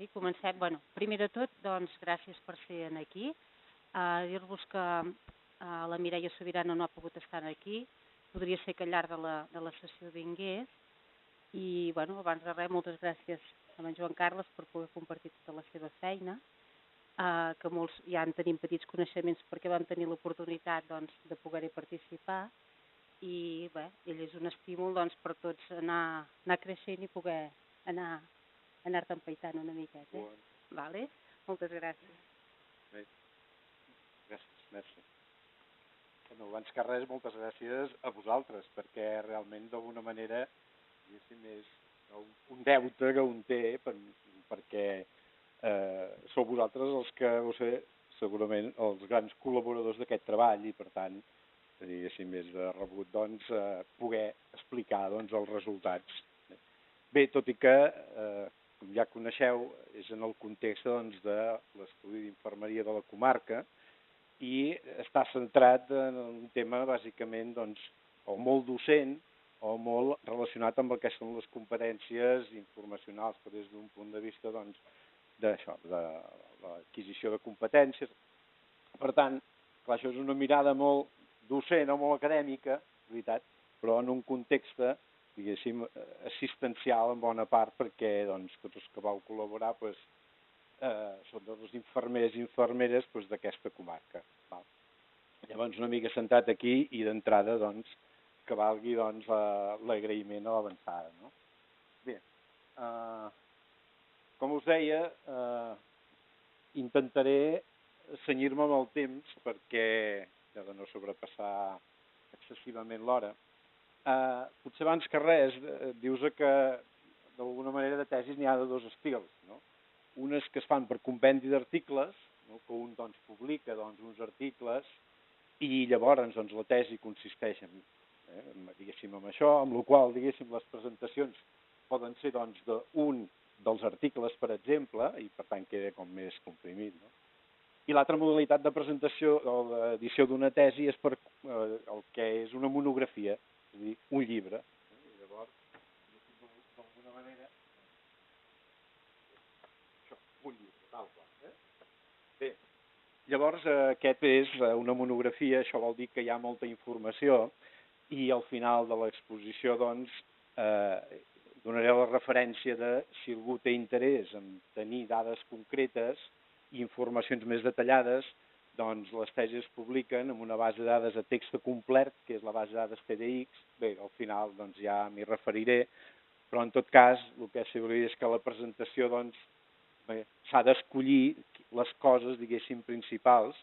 Sí, comencem. Bueno, primer de tot, doncs, gràcies per ser aquí. Dir-vos que la Mireia Sobirano no ha pogut estar aquí. Podria ser que al llarg de la sessió vingués. I, bueno, abans de res, moltes gràcies a en Joan Carles per poder compartir tota la seva feina, que molts ja en tenim petits coneixements perquè vam tenir l'oportunitat doncs, de poder-hi participar. I bé, ell és un estímul doncs, per tots anar creixent i poder anar-te empaitant una miqueta. Vale? Moltes gràcies. Bé, gràcies, merci. Bueno, abans que res, moltes gràcies a vosaltres, perquè realment d'alguna manera és un deute que un té, perquè sou vosaltres els que vau ser segurament els grans col·laboradors d'aquest treball i per tant diguéssim és de rebut doncs, poder explicar doncs, els resultats. Bé, tot i que, com ja coneixeu, és en el context doncs, de l'estudi d'infermeria de la comarca i està centrat en un tema bàsicament doncs, o molt docent o molt relacionat amb el que són les competències informacionals, però des d'un punt de vista doncs, d'això, de l'adquisició de competències. Per tant, clar, això és una mirada molt docent o molt acadèmica, veritat, però en un context, diguéssim, assistencial en bona part, perquè doncs, tots els que vau col·laborar doncs, són els infermers i infermeres doncs, d'aquesta comarca. Val? Llavors, una mica centrat aquí i d'entrada doncs, que valgui doncs, l'agraïment a l'avançada. No? Bé, com us deia, intentaré cenyir-me amb el temps perquè ja de no sobrepassar excessivament l'hora. Potser abans que res, dius que d'alguna manera de tesis n'hi ha de dos estils. No? Unes que es fan per compendi d'articles, no? Que un doncs, publica doncs, uns articles i llavors doncs, la tesi consisteix en, diguéssim, en això, amb la qual diguéssim, les presentacions poden ser doncs, d'un dels articles, per exemple, i per tant queda com més comprimit. No? I l'altra modalitat de presentació o d'edició d'una tesi és per el que és una monografia, és a dir, un llibre. I llavors, d'alguna manera, això, un llibre, tal qual. Bé, llavors aquest és una monografia, això vol dir que hi ha molta informació i al final de l'exposició doncs donaré la referència de si algú té interès en tenir dades concretes i informacions més detallades, doncs les tesis es publiquen amb una base de dades de text complet, que és la base de dades TDX. Bé, al final doncs, ja m'hi referiré, però en tot cas el que asseguraré és que la presentació doncs, s'ha d'escollir les coses, diguéssim, principals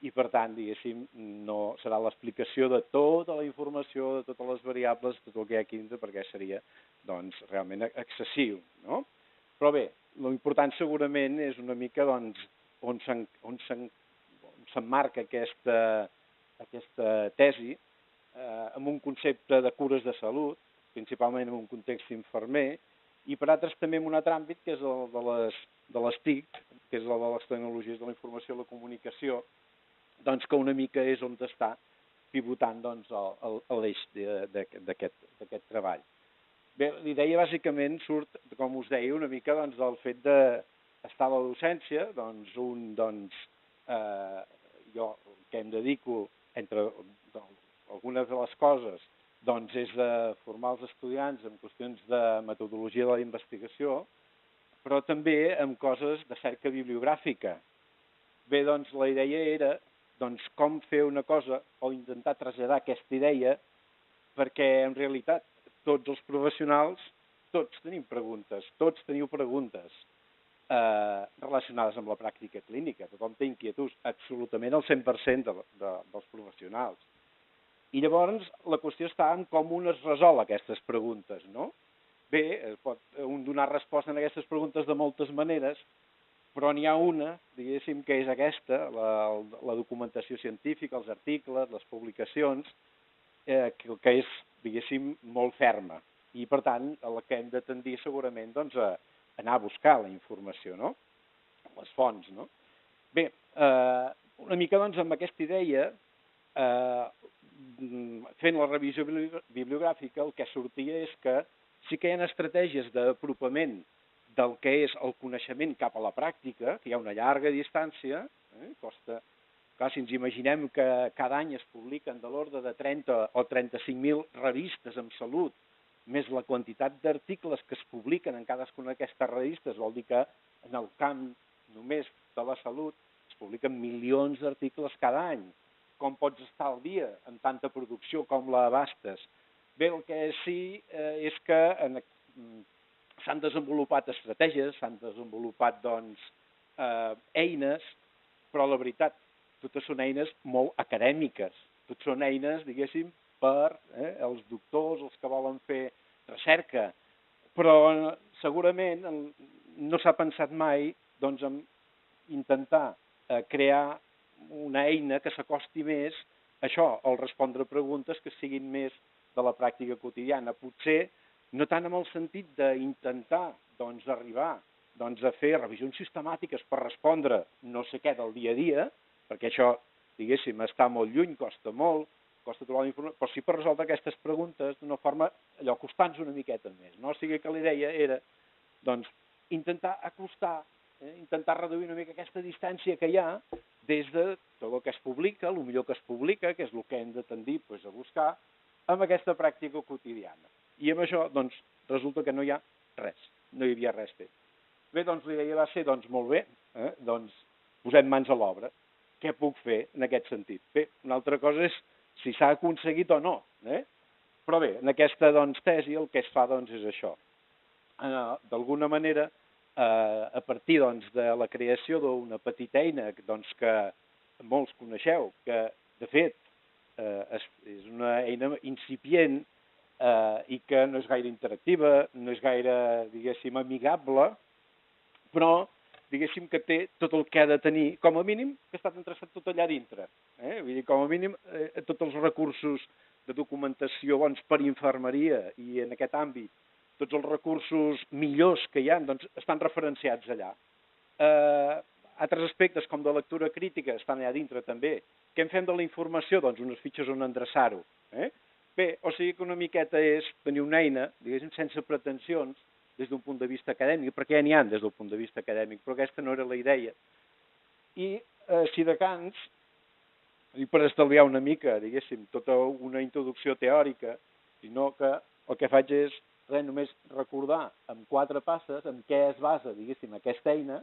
i per tant, diguéssim, no serà l'explicació de tota la informació, de totes les variables, de tot el que hi ha aquí dintre, perquè seria doncs, realment excessiu. No? Però bé, l'important segurament és una mica doncs, on s'emmarca aquesta tesi amb un concepte de cures de salut, principalment en un context infermer, i per altres també en un altre àmbit que és el de les TIC, que és el de les tecnologies de la informació i la comunicació, doncs que una mica és on està pivotant doncs, l'eix d'aquest treball. Bé, l'idea bàsicament surt, com us deia, una mica doncs, del fet d'estar a la docència, doncs, jo que em dedico, entre algunes de les coses, doncs, és de formar els estudiants en qüestions de metodologia de la investigació, però també en coses de cerca bibliogràfica. Bé, doncs, la idea era doncs, com fer una cosa o intentar traslladar aquesta idea perquè, en realitat, tots els professionals, tots tenim preguntes, tots teniu preguntes relacionades amb la pràctica clínica. Tothom té inquietuds, absolutament el 100% dels professionals. I llavors la qüestió està en com un es resol aquestes preguntes, no? Bé, pot un donar resposta a aquestes preguntes de moltes maneres, però n'hi ha una, diguéssim, que és aquesta, la documentació científica, els articles, les publicacions, que és, diguéssim, molt ferma. I, per tant, la que hem de tendir segurament doncs, a anar a buscar la informació, no? Les fonts, no? Bé, una mica doncs, amb aquesta idea, fent la revisió bibliogràfica, el que sortia és que sí que hi ha estratègies d'apropament del que és el coneixement cap a la pràctica, que hi ha una llarga distància, costa... Clar, si ens imaginem que cada any es publiquen de l'ordre de 30 o 35.000 revistes en salut, més la quantitat d'articles que es publiquen en cadascuna d'aquestes revistes, vol dir que en el camp només de la salut es publiquen milions d'articles cada any. Com pots estar al dia amb tanta producció com la abastes? Bé, el que sí és que s'han desenvolupat estratègies, s'han desenvolupat eines, però la veritat, totes són eines molt acadèmiques, totes són eines, diguéssim, per els doctors, els que volen fer recerca, però segurament no s'ha pensat mai en intentar crear una eina que s'acosti més a això, al respondre preguntes que siguin més de la pràctica quotidiana. Potser no tant en el sentit d'intentar arribar a fer revisions sistemàtiques per respondre no sé què del dia a dia, perquè això, diguéssim, està molt lluny, costa molt, costa trobar la informació, però sí per resoldre aquestes preguntes d'una forma, allò, acostant-nos una miqueta més, no? O sigui que la idea era, intentar acostar, intentar reduir una mica aquesta distància que hi ha des de tot el que es publica, el millor que es publica, que és el que hem de tendir a buscar, amb aquesta pràctica quotidiana. I amb això, resulta que no hi ha res, no hi havia res fet. Bé, la idea va ser, molt bé, posem mans a l'obra. Què puc fer en aquest sentit? Bé, una altra cosa és si s'ha aconseguit o no. Però bé, en aquesta tesi el que es fa és això. D'alguna manera, a partir de la creació d'una petita eina que molts coneixeu, que de fet és una eina incipient i que no és gaire interactiva, no és gaire, diguéssim, amigable, però diguéssim que té tot el que ha de tenir, com a mínim, que ha estat entreçat tot allà dintre. Vull dir, com a mínim, tots els recursos de documentació bons per infermeria i en aquest àmbit, tots els recursos millors que hi ha, estan referenciats allà. Altres aspectes, com de lectura crítica, estan allà dintre també. Què en fem de la informació? Unes fitxes on endreçar-ho. Bé, o sigui que una miqueta és tenir una eina, diguéssim, sense pretensions, des d'un punt de vista acadèmic, perquè ja n'hi ha des del punt de vista acadèmic, però aquesta no era la idea. I, si de cants, i per estalviar una mica, diguéssim, tota una introducció teòrica, sinó que el que faig és només recordar amb 4 passes en què es basa, diguéssim, aquesta eina,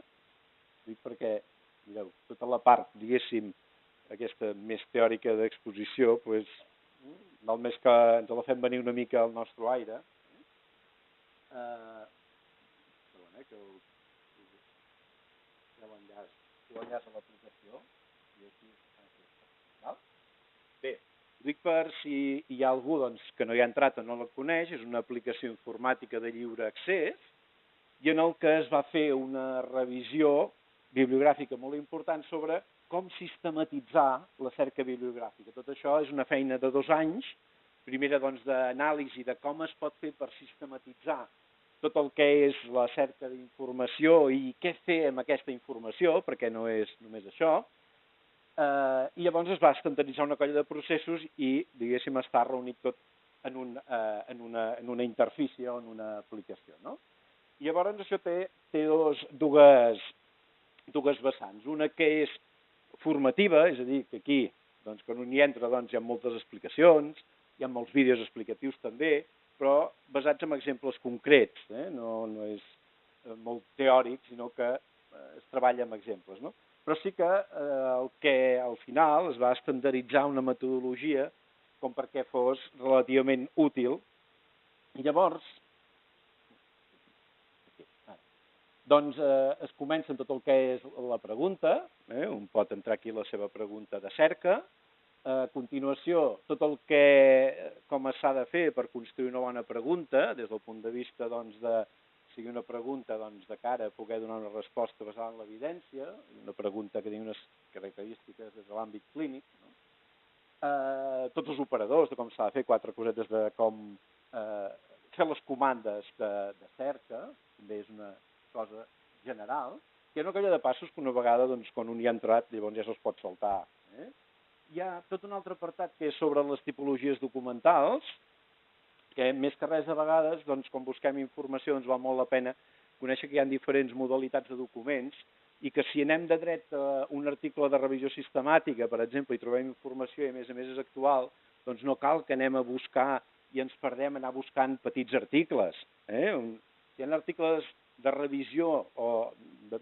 perquè, mireu, tota la part, diguéssim, aquesta més teòrica d'exposició, val més que ens la fem venir una mica al nostre aire. Perdona, que l'enllaç a l'aplicació. Bé, ho dic per si hi ha algú que no hi ha entrat o no la coneix, és una aplicació informàtica de lliure accés i en el que es va fer una revisió bibliogràfica molt important sobre com sistematitzar la cerca bibliogràfica. Tot això és una feina de 2 anys, primera d'anàlisi de com es pot fer per sistematitzar tot el que és la cerca d'informació i què fer amb aquesta informació, perquè no és només això, i llavors es va estandarditzar una colla de processos i, diguéssim, està reunit tot en una interfície o en una aplicació. I llavors això té dues vessants. Una que és formativa, és a dir, que aquí, quan un hi entra, hi ha moltes explicacions, hi ha molts vídeos explicatius també, però basats en exemples concrets, no és molt teòric, sinó que es treballa amb exemples. Però sí que al final es va estandarditzar una metodologia com perquè fos relativament útil. I llavors, es comença amb tot el que és la pregunta, un pot entrar aquí la seva pregunta de cerca, a continuació tot el que com s'ha de fer per construir una bona pregunta, des del punt de vista de sigui una pregunta de cara a poder donar una resposta basada en l'evidència, una pregunta que tingui unes característiques des de l'àmbit clínic, tots els operadors de com s'ha de fer, 4 cosetes de com fer les comandes de cerca, també és una cosa general, hi ha una colla de passos que una vegada, quan un hi ha entrat, llavors ja se'ls pot saltar. Hi ha tot un altre apartat que és sobre les tipologies documentals, perquè més que res a vegades, doncs, quan busquem informació, ens val molt la pena conèixer que hi ha diferents modalitats de documents i que si anem de dret a un article de revisió sistemàtica, per exemple, i trobem informació i a més és actual, doncs no cal que anem a buscar i ens perdem anar buscant petits articles. Si hi ha articles de revisió o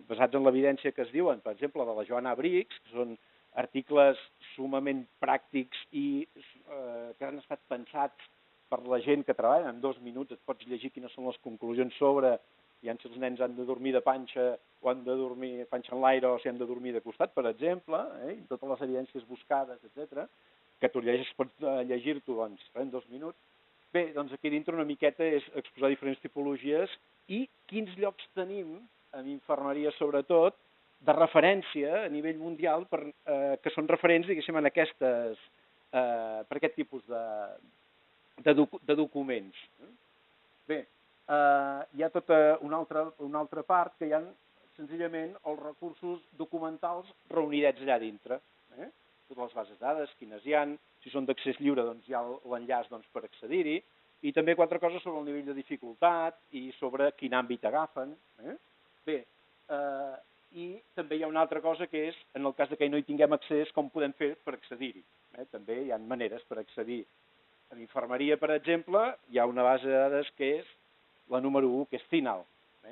basats en l'evidència que es diuen, per exemple, de la Joana Brix, que són articles sumament pràctics i que han estat pensats per la gent que treballa. En 2 minuts et pots llegir quines són les conclusions sobre si els nens han de dormir de panxa o han de dormir panxa en l'aire o si han de dormir de costat, per exemple, i totes les evidències buscades, etc., que tu pots llegir-t'ho en 2 minuts. Bé, doncs aquí dintre una miqueta és exposar diferents tipologies i quins llocs tenim, en infermeria sobretot, de referència a nivell mundial que són referents, diguéssim, en per aquest tipus de documents. Bé, hi ha tota una altra part que hi ha senzillament els recursos documentals reunidets allà dintre. Totes les bases de dades, quines hi ha, si són d'accés lliure doncs hi ha l'enllaç per accedir-hi, i també 4 coses sobre el nivell de dificultat i sobre quin àmbit agafen. Bé, i també hi ha una altra cosa que és, en el cas que no hi tinguem accés, com podem fer per accedir-hi. També hi ha maneres per accedir. En infermeria, per exemple, hi ha una base de dades que és la número 1, que és CINAHL,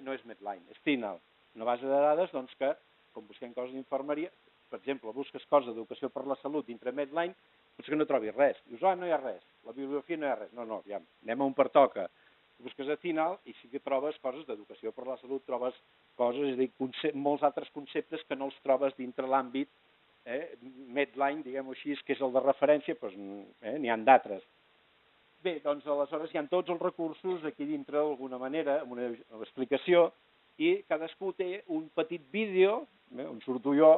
no és Medline, és CINAHL. Una base de dades que, com busquem coses d'infermeria, per exemple, busques coses d'educació per la salut dintre Medline, potser que no trobis res. Dius, no hi ha res, la bibliografia no hi ha res. No, ja, anem a on pertoca. Busques a CINAHL i sí que trobes coses d'educació per la salut, trobes coses, és a dir, molts altres conceptes que no els trobes dintre l'àmbit Medline, diguem-ho així, que és el de referència, doncs n'hi ha d'altres. Bé, doncs aleshores hi ha tots els recursos aquí dintre d'alguna manera, amb una explicació, i cadascú té un petit vídeo, on surto jo,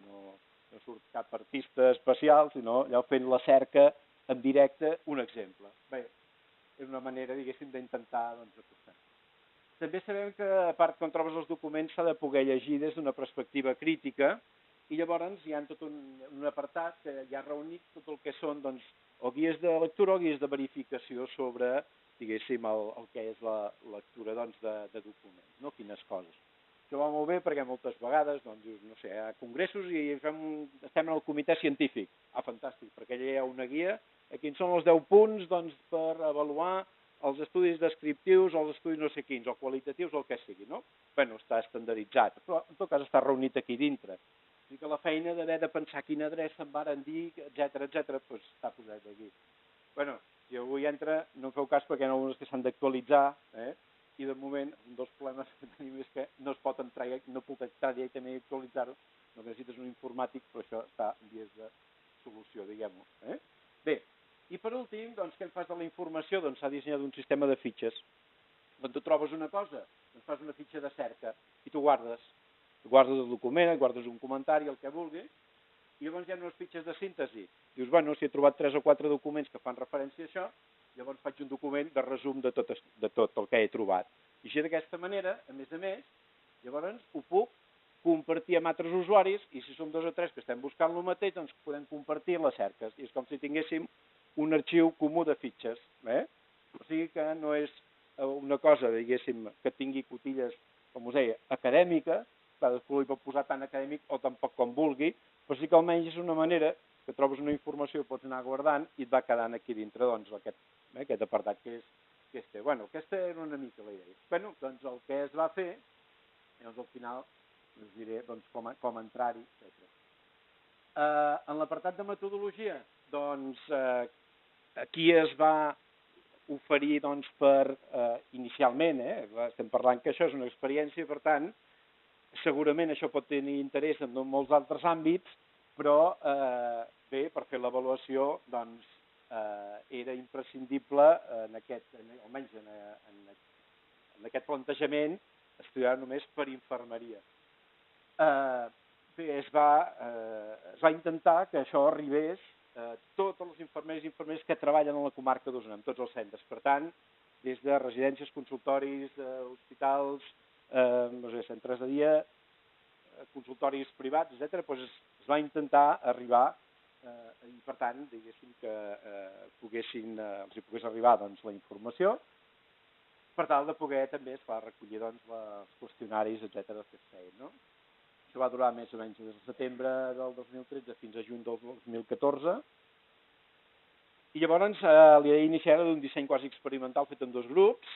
no surt cap artista especial, sinó allò fent la cerca en directe, un exemple. Bé, és una manera, diguéssim, d'intentar acostar. També sabem que, a part, quan trobes els documents, s'ha de poder llegir des d'una perspectiva crítica, i llavors hi ha tot un apartat que ja ha reunit tot el que són o guies de lectura o guies de verificació sobre, diguéssim, el que és la lectura de documents, quines coses. Això va molt bé perquè moltes vegades, dius, no sé, hi ha congressos i estem en el comitè científic. Fantàstic, perquè allà hi ha una guia, quins són els 10 punts per avaluar els estudis descriptius o els estudis no sé quins, o qualitatius o el que sigui, no? Bé, està estandarditzat, però en tot cas està reunit aquí dintre. O sigui que la feina d'haver de pensar quina adreça em varen dir, etc., doncs està posat aquí. Bé, si algú hi entra, no en feu cas perquè hi ha algunes que s'han d'actualitzar, i de moment un dels problemes que tenim és que no es pot entrar, no puc entrar directament i actualitzar-ho, no necessites un informàtic, però això està en vies de solució, diguem-ho. Bé, i per últim, què en fas de la informació? S'ha dissenyat un sistema de fitxes. Quan tu trobes una cosa, fas una fitxa de cerca i tu guardes. Tu guardes el document, guardes un comentari, el que vulguis, i llavors hi ha unes fitxes de síntesi. Dius, si he trobat 3 o 4 documents que fan referència a això, llavors faig un document de resum de tot el que he trobat. I així d'aquesta manera, a més, llavors ho puc compartir amb altres usuaris i si som 2 o 3 que estem buscant el mateix, doncs podem compartir les cerques. I és com si tinguéssim un arxiu comú de fitxes. O sigui que no és una cosa, diguéssim, que tingui cotilles, com us deia, acadèmica, cadascú hi pot posar tant acadèmic o tampoc com vulgui, però sí que almenys és una manera que trobes una informació, pots anar guardant i et va quedant aquí dintre aquest apartat que és té. Aquesta era una mica la idea. Doncs el que es va fer, al final us diré com entrar-hi, etc. En l'apartat de metodologia, aquí es va oferir inicialment, estem parlant que això és una experiència, per tant, segurament això pot tenir interès en molts altres àmbits, però bé, per fer l'avaluació era imprescindible, almenys en aquest plantejament, estudiar només per infermeria. Bé, es va intentar que això arribés a tots els infermers i infermeres que treballen a la comarca d'Osona, en tots els centres. Per tant, des de residències, consultoris, hospitals, centres de dia, consultoris privats, etc., es va intentar arribar i per tant, diguéssim que els hi pogués arribar doncs, la informació, per tal de poder també recollir doncs, els qüestionaris, etc. que es feien. No? Això va durar més o menys des de setembre del 2013 fins a juny del 2014, i llavors la idea inicial era d'un disseny quasi experimental fet en dos grups,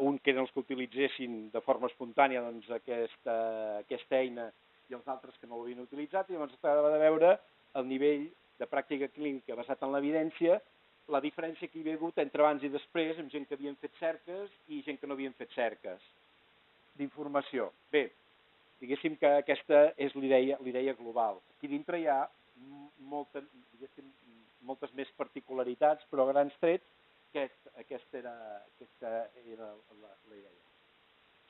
un que eren els que utilitzessin de forma espontània doncs, aquesta eina i els altres que no l'havien utilitzat, i llavors es tractava de veure el nivell de pràctica clínica basat en l'evidència, la diferència que hi havia hagut entre abans i després amb gent que havien fet cerques i gent que no havien fet cerques d'informació. Bé, diguéssim que aquesta és l'idea global. Aquí dintre hi ha moltes més particularitats, però a grans trets aquesta era la idea.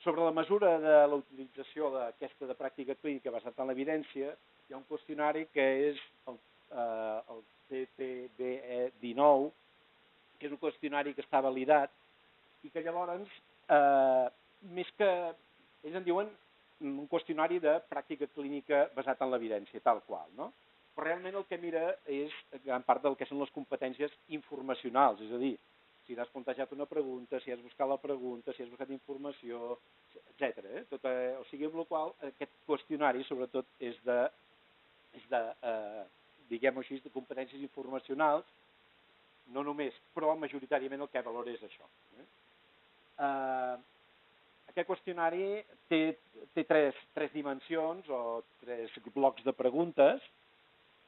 Sobre la mesura de la utilització d'aquesta de pràctica clínica basada en l'evidència, hi ha un qüestionari que és el CPBE19, que és un qüestionari que està validat i que llavors, més que, ells en diuen un qüestionari de pràctica clínica basat en l'evidència, tal qual, no? Però realment el que mira és gran part del que són les competències informacionals, és a dir, si has plantejat una pregunta, si has buscat la pregunta, si has buscat informació, etc. O sigui, amb la qual aquest qüestionari, sobretot, és de diguem-ho així, de competències informacionals, no només, però majoritàriament el que valora és això. Aquest qüestionari té tres dimensions o tres blocs de preguntes.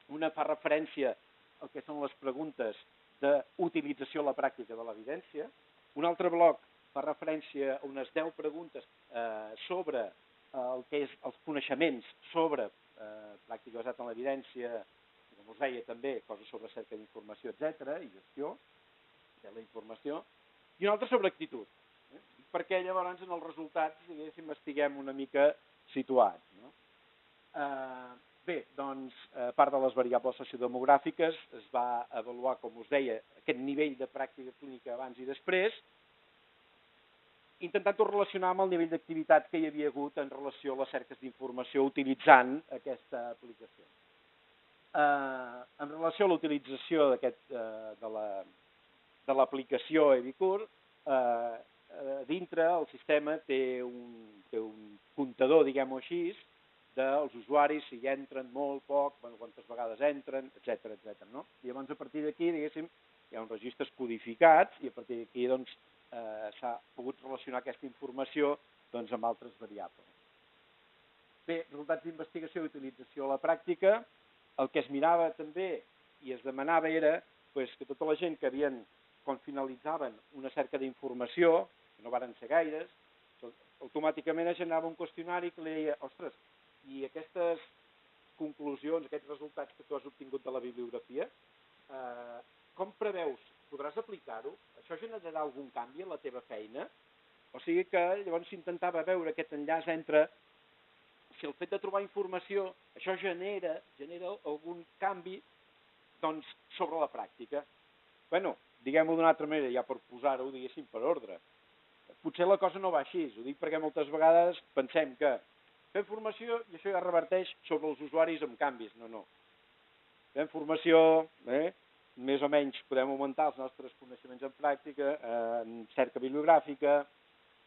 Una fa referència al que són les preguntes d'utilització a la pràctica de l'evidència. Un altre bloc fa referència a unes 10 preguntes sobre el que és els coneixements sobre pràctica basada en l'evidència, com us deia també, coses sobre cerca d'informació, etc., i gestió de la informació, i un altre sobre actitud, perquè llavors en els resultats, diguéssim, estiguem una mica situats. No? Bé, doncs, a part de les variables sociodemogràfiques, es va avaluar, com us deia, aquest nivell de pràctica clínica abans i després, intentant-ho relacionar amb el nivell d'activitat que hi havia hagut en relació a les cerques d'informació utilitzant aquesta aplicació. En relació a l'utilització de l'aplicació Evicur, dintre el sistema té un comptador, diguem-ho així, dels usuaris, si hi entren molt, poc, quantes vegades entren, etc. No? I llavors, a partir d'aquí, diguéssim, hi ha uns registres codificats i a partir d'aquí doncs, s'ha pogut relacionar aquesta informació doncs, amb altres variables. Bé, resultats d'investigació i utilització a la pràctica. El que es mirava també i es demanava era doncs, que tota la gent que havien, quan finalitzaven una cerca d'informació, que no varen ser gaires, automàticament es generava un qüestionari que li deia, ostres, i aquestes conclusions, aquests resultats que tu has obtingut de la bibliografia, com preveus? Podràs aplicar-ho? Això generarà algun canvi en la teva feina? O sigui que llavors s'intentava veure aquest enllaç entre si el fet de trobar informació, això genera algun canvi doncs, sobre la pràctica. Bé, diguem-ho d'una altra manera, ja per posar-ho, diguéssim, per ordre. Potser la cosa no va així, ho dic perquè moltes vegades pensem que fem formació i això ja reverteix sobre els usuaris amb canvis. No. Fem formació, més o menys podem augmentar els nostres coneixements en pràctica, en cerca bibliogràfica,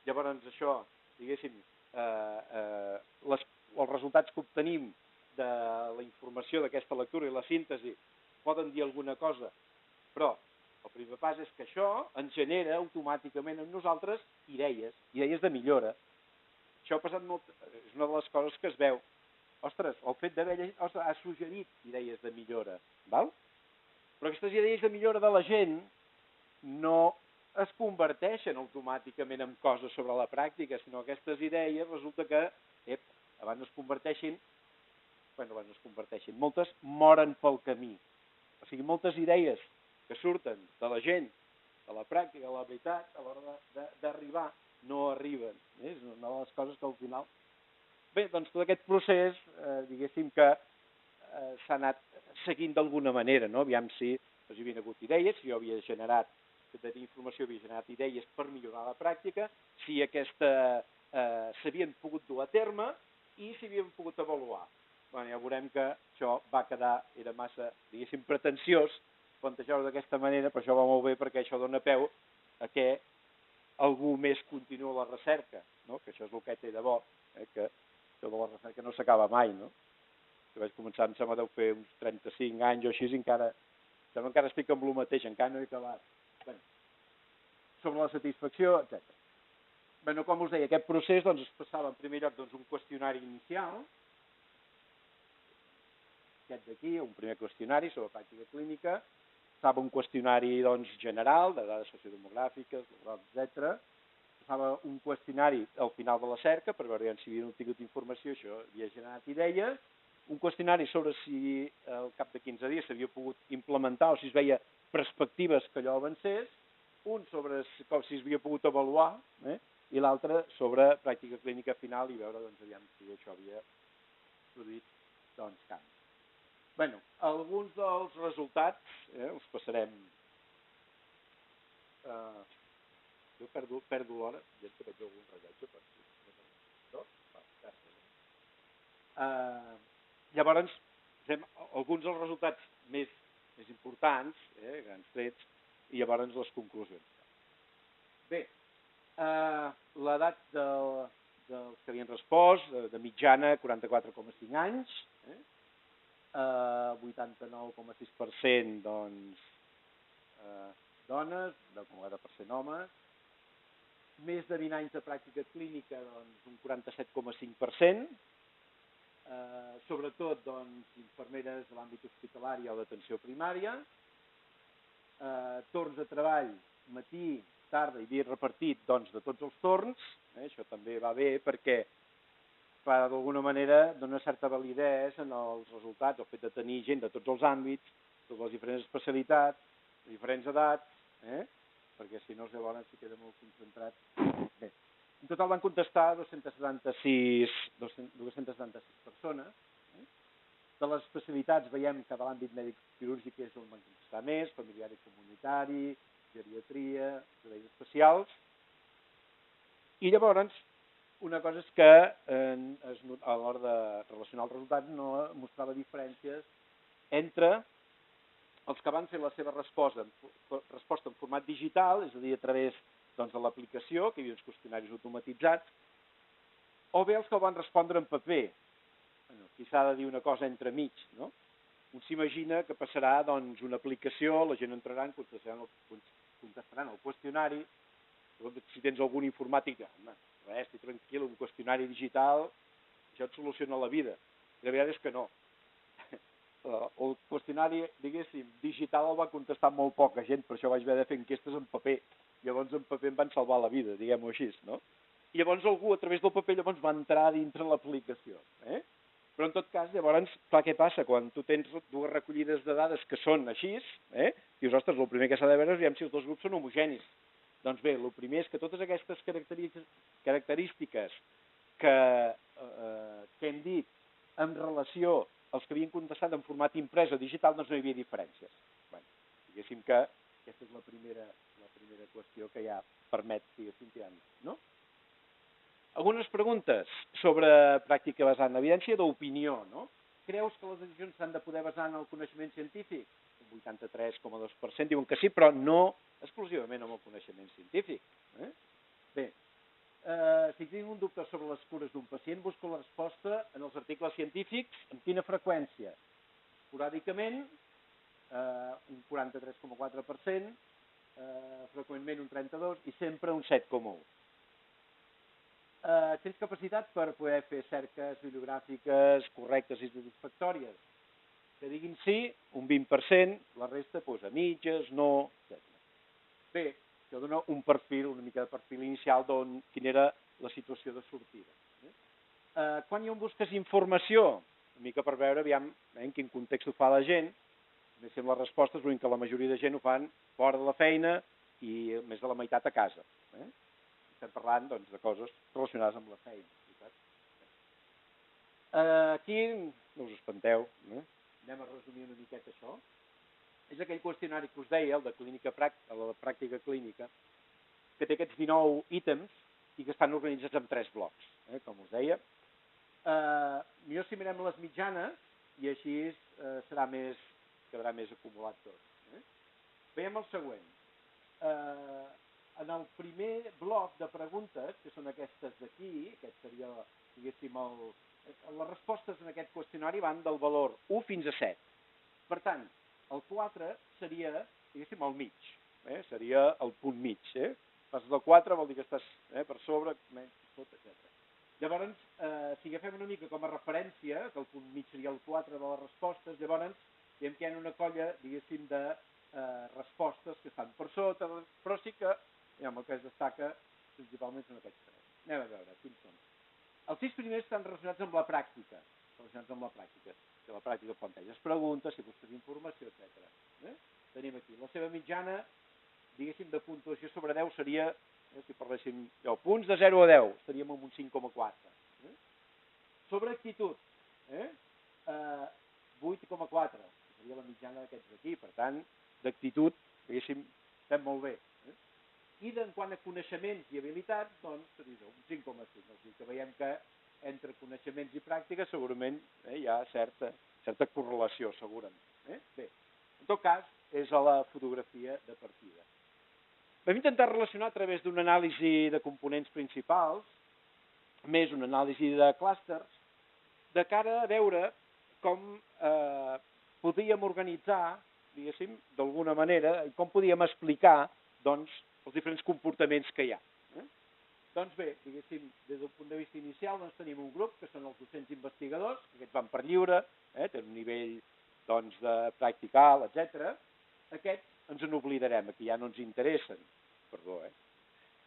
llavors això, diguéssim, els resultats que obtenim de la informació d'aquesta lectura i la síntesi poden dir alguna cosa, però el primer pas és que això ens genera automàticament en nosaltres idees de millora. Això ha passat molt, és una de les coses que es veu. Ostres, el fet d'haver ha suggerit idees de millora, val? Però aquestes idees de millora de la gent no es converteixen automàticament en coses sobre la pràctica, sinó que aquestes idees resulta que, abans es converteixin, moltes moren pel camí. O sigui, moltes idees que surten de la gent, de la pràctica, de la veritat, a l'hora d'arribar, no arriben. És una de les coses que al final... Bé, doncs tot aquest procés, diguéssim que s'ha anat seguint d'alguna manera, no? Aviam si hi havia hagut idees, si jo havia generat, aquesta informació havia generat idees per millorar la pràctica, si aquesta s'havien pogut dur a terme i s'havien pogut avaluar. ja veurem que això va quedar, era massa, diguéssim, pretensiós plantejar-ho d'aquesta manera, però això va molt bé perquè això dona peu a que algú més continua la recerca, no? Que això és el que té de bo, que això de la recerca no s'acaba mai, no? Que vaig començar, em sembla, deu fer uns 35 anys o així, i encara estic amb el mateix, encara no he acabat. Bé, sobre la satisfacció, etc. Bé, com us deia, aquest procés es passava en primer lloc un qüestionari inicial, aquest d'aquí, un primer qüestionari sobre pràctica clínica, passava un qüestionari general, de dades sociodemogràfiques, laborals, etc. Passava un qüestionari al final de la cerca, per veure si havien obtingut informació, això havia generat idees, un qüestionari sobre si al cap de 15 dies s'havia pogut implementar o si es veia perspectives que allò avancés, un sobre com si es havia pogut avaluar, i l'altre sobre pràctica clínica final i veure aviam si això havia produït canvis. Bé, alguns dels resultats els passarem. Jo perdo l'hora, ja que veig algun rellotge per aquí. Llavors, alguns dels resultats més importants, grans trets, i llavors les conclusions. Bé, l'edat dels que havien respost, de mitjana 44,5 anys, 89,6% dones, 10,4% homes, més de 20 anys de pràctica clínica, un 47,5%, sobretot infermeres de l'àmbit hospitalari o d'atenció primària, torns de treball, matí, tarda i dia repartit de tots els torns, això també va bé perquè d'alguna manera dona certa validesa en els resultats, el fet de tenir gent de tots els àmbits, totes les diferents especialitats, diferents edats, perquè si no llavors s'hi queda molt concentrat. Bé, en total van contestar 276 persones. De les especialitats veiem que de l'àmbit mèdic-quirúrgic és on van contestar més, familiar i comunitari, geriatria, serveis especials. I llavors, una cosa és que a l'hora de relacionar els resultats no mostrava diferències entre els que van fer la seva resposta en format digital, és a dir, a través de l'aplicació, que hi havia uns qüestionaris automatitzats, o bé els que van respondre en paper. Aquí s'ha de dir una cosa entremig, no? Un s'imagina que passarà una aplicació, la gent entraran, contestaran el qüestionari, si tens algun informàtic, estic tranquil, un qüestionari digital, això et soluciona la vida. I la veritat és que no. El qüestionari, diguéssim, digital el va contestar molt poca gent, per això vaig haver de fer enquestes en paper. Llavors en paper em van salvar la vida, diguem-ho així, no? I llavors algú a través del paper va entrar dintre l'aplicació. Però en tot cas, llavors, clar, què passa? Quan tu tens dues recollides de dades que són així, dius, ostres, el primer que s'ha de veure és si els dos grups són homogenis. Doncs bé, el primer és que totes aquestes característiques que hem dit en relació als que havien contestat en format imprès o digital, doncs no hi havia diferències. Diguéssim que aquesta és la primera qüestió que ja permet, diguéssim, tirar, no? Algunes preguntes sobre pràctica basada en evidència d'opinió, no? Creus que les decisions s'han de poder basar en el coneixement científic? Un 83,2% diuen que sí, però no exclusivament en el coneixement científic. Bé, si tinc un dubte sobre les cures d'un pacient, busco la resposta en els articles científics. Amb quina freqüència? Esporàdicament, un 43,4%, freqüentment un 32% i sempre un 7,1%. Tens capacitat per poder fer cerques bibliogràfiques correctes i satisfactòries? Que diguin sí, un 20%, la resta a mitges, no, etc. Bé, això dona un perfil, una mica de perfil inicial d'on quina era la situació de sortida. Quan busques informació, una mica per veure aviam en quin context ho fa la gent, més sembla les respostes, l'únic que la majoria de gent ho fan fora de la feina i més de la meitat a casa. Estem parlant de coses relacionades amb la feina. Aquí, no us espanteu, anem a resumir una miqueta això. És aquell qüestionari que us deia, el de la pràctica clínica, que té aquests 19 ítems i que estan organitzats en 3 blocs. Com us deia, Millor si mirem les mitjanes i així quedarà més acumulat tot. Veiem el següent. En el primer bloc de preguntes, que són aquestes d'aquí, aquest seria, diguéssim, les respostes en aquest qüestionari van del valor 1 fins a 7. Per tant, el 4 seria, diguéssim, al mig. Seria el punt mig. Passes del 4 vol dir que estàs per sobre, menys, tot, etc. Llavors, si agafem una mica com a referència, que el punt mig seria el 4 de les respostes, llavors veiem que hi ha una colla, diguéssim, de respostes que estan per sota, però sí que el que es destaca principalment són aquests tres. Anem a veure quins són. Els 6 primers estan relacionats amb la pràctica, que la pràctica planteges preguntes, si busques informació, etc. Tenim aquí la seva mitjana, diguéssim, de puntuació sobre 10 seria, si parléssim punts de 0 a 10, estaríem en un 5,4. Sobre actitud, 8,4, seria la mitjana d'aquests d'aquí, per tant, d'actitud, diguéssim, estem molt bé. I quant a coneixements i habilitats, doncs, seria un 5,5. O sigui que veiem que entre coneixements i pràctiques segurament hi ha certa correlació, segurament. Bé, en tot cas, és a la fotografia de partida. Vam intentar relacionar a través d'una anàlisi de components principals, més una anàlisi de clústers, de cara a veure com podíem organitzar, diguéssim, d'alguna manera, i com podíem explicar, doncs, els diferents comportaments que hi ha. Doncs bé, diguéssim, des del punt de vista inicial, doncs tenim un grup, que són els docents investigadors, que aquests van per lliure, tenen un nivell, doncs, de pràctica alt, etc. Aquests ens n'oblidarem, aquí ja no ens interessen, perdó,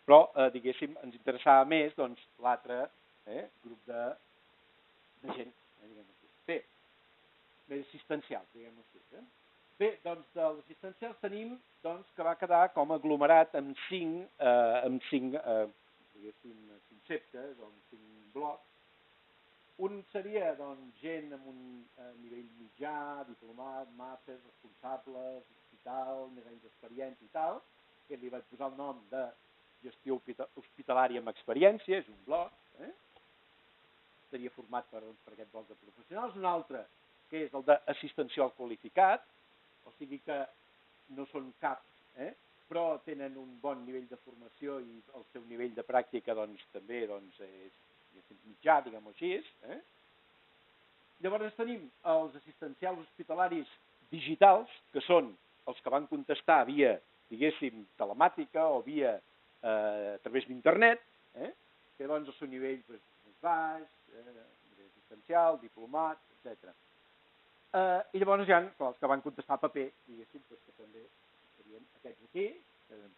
però, diguéssim, ens interessava més, doncs, l'altre grup de gent, diguem així. Bé, més assistencials, diguem així. Bé, doncs, dels assistencials tenim que va quedar com aglomerat amb 5 conceptes, o amb 5 blocs. Un seria gent amb un nivell mitjà, diplomat, màster, responsables, hospital, més anys d'experiència i tal, que li vaig posar el nom de gestió hospitalària amb experiència, és un bloc, estaria format per aquest bloc de professionals. Un altre, que és el d'assistencial qualificat, o sigui que no són caps, però tenen un bon nivell de formació i el seu nivell de pràctica també és mitjà, diguem-ho així. Llavors tenim els assistencials hospitalaris digitals, que són els que van contestar via, diguéssim, telemàtica o via a través d'internet, que llavors el seu nivell més baix, nivell assistencial, diplomat, etc. I llavors hi ha els que van contestar a paper, diguéssim, que també serien aquests aquí,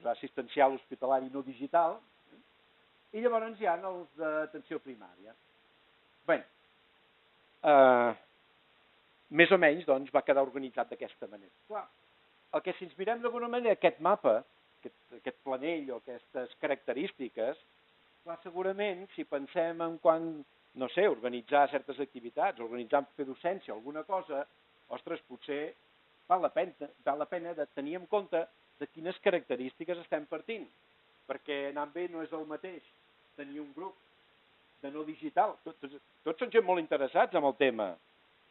assistencial hospitalari no digital, i llavors hi ha els d'atenció primària. Bé, més o menys va quedar organitzat d'aquesta manera. Clar, el que si ens mirem d'alguna manera aquest mapa, aquest planell o aquestes característiques, clar, segurament si pensem en quan, no sé, organitzar certes activitats, organitzar fer docència, alguna cosa, ostres, potser val la pena de tenir en compte de quines característiques estem partint, perquè anant bé no és el mateix tenir un grup de no digital. Tots són gent molt interessats en el tema,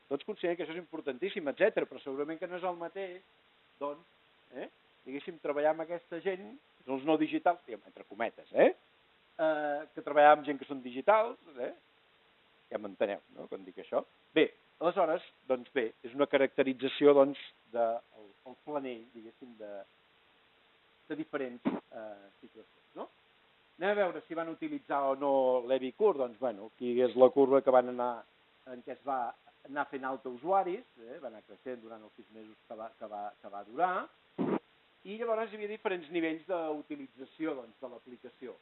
tots consideren que això és importantíssim, etc. Però segurament que no és el mateix, doncs, diguéssim, treballar amb aquesta gent, que són els no digitals, entre cometes, que treballar amb gent que són digitals, ja m'enteneu, no?, quan dic això. Bé, aleshores, doncs bé, és una caracterització, doncs, del planell, diguéssim, de diferents situacions, no? Anem a veure si van utilitzar o no l'EBI-CUR, doncs, bueno, aquí és la curva que van anar, en què es va anar fent alta usuaris, va anar creixent durant els 6 mesos que va durar, i llavors hi havia diferents nivells d'utilització, doncs, de l'aplicació.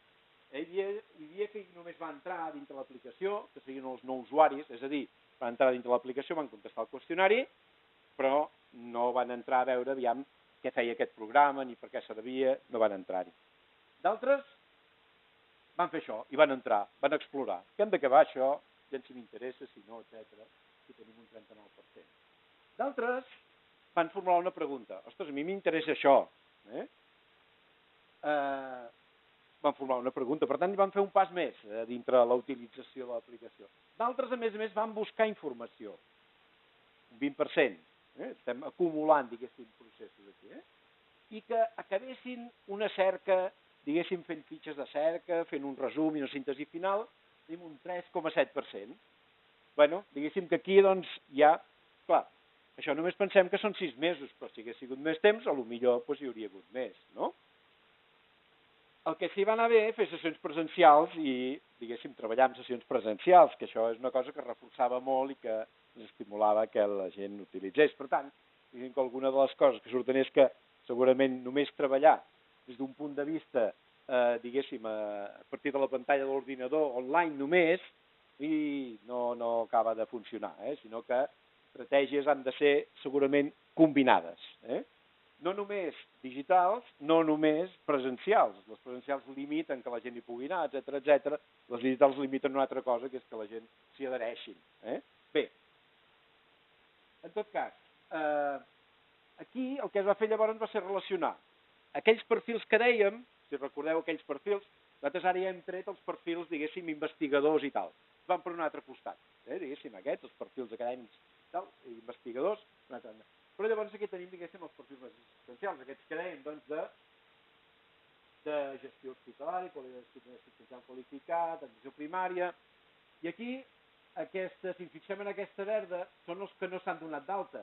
Hi havia que només va entrar dintre l'aplicació, que serien els no usuaris, és a dir, van entrar dintre l'aplicació, van contestar el qüestionari, però no van entrar a veure, aviam, què feia aquest programa, ni per què servia, no van entrar-hi. D'altres van fer això, i van entrar, van explorar. Què hem d'acabar això? Ja si m'interessa, si no, etc. Si tenim un 39%. D'altres van formular una pregunta. Ostres, a mi m'interessa això. van formular una pregunta. Per tant, van fer un pas més dintre la utilització de l'aplicació. D'altres, a més, van buscar informació. Un 20%. Estem acumulant, diguéssim, processos aquí. I que acabessin una cerca, diguéssim, fent fitxes de cerca, fent un resum i una síntesi final, tenim un 3,7%. Bueno, diguéssim que aquí, doncs, ja, clar, això només pensem que són 6 mesos, però si hagués sigut més temps, potser hi hauria hagut més, no? El que sí va anar bé, fer sessions presencials i, diguéssim, treballar en sessions presencials, que això és una cosa que reforçava molt i que ens estimulava que la gent utilitzés. Per tant, diguem que alguna de les coses que surten és que segurament només treballar des d'un punt de vista, diguéssim, a partir de la pantalla de l'ordinador, online només, i no acaba de funcionar, sinó que estratègies han de ser segurament combinades. No només digitals, no només presencials. Les presencials limiten que la gent hi pugui anar, etc. Les digitals limiten una altra cosa, que és que la gent s'hi adhereixin. Bé, en tot cas, aquí el que es va fer llavors va ser relacionar aquells perfils que dèiem, si recordeu aquells perfils, nosaltres ara ja hem tret els perfils, diguéssim, investigadors i tal. Van per un altre costat, diguéssim, aquests, els perfils acadèmics i tal, investigadors, una altra banda. Però llavors aquí tenim, diguéssim, els perfils més assistencials, aquests que dèiem, doncs, de gestió hospitalària, assistencial qualificat, atenció primària, i aquí, si ens fixem en aquesta verda, són els que no s'han donat d'alta.